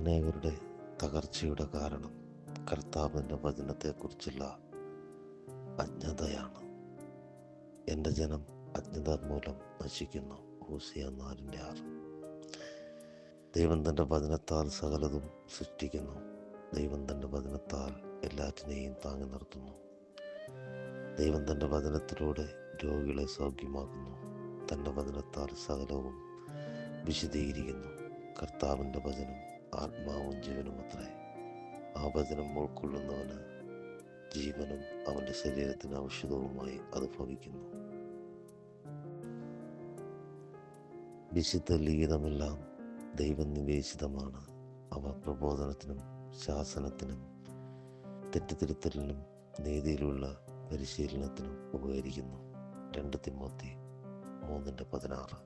അനേകരുടെ തകർച്ചയുടെ കാരണം കർത്താവിൻ്റെ വചനത്തെക്കുറിച്ചുള്ള അജ്ഞതയാണ്. എൻ്റെ ജനം അജ്ഞത മൂലം നശിക്കുന്നു. ഹോസിയ 4:6. ദൈവം തൻ്റെ വചനത്താൽ സകലതും സൃഷ്ടിക്കുന്നു. ദൈവം തൻ്റെ വചനത്താൽ എല്ലാറ്റിനെയും താങ്ങി നിർത്തുന്നു. ദൈവം തൻ്റെ വചനത്തിലൂടെ രോഗികളെ സൗഖ്യമാക്കുന്നു. തൻ്റെ വചനത്താൽ സകലവും വിശദീകരിക്കുന്നു. കർത്താവിൻ്റെ വചനം ആത്മാവും ജീവനും അത്രേ. ആ വചനം ഉൾക്കൊള്ളുന്നവന് ജീവനും അവൻ്റെ ശരീരത്തിന് ഔഷധവുമായി അത് ഭവിക്കുന്നു. വിശുദ്ധ ലിഖിതമെല്ലാം ദൈവനിവേശിതമാണ്. അവ പ്രബോധനത്തിനും ശാസനത്തിനും തെറ്റുതിരുത്തലിനും നീതിയിലുള്ള പരിശീലനത്തിനും ഉപകരിക്കുന്നു. 2 തിമോത്തി 3:16.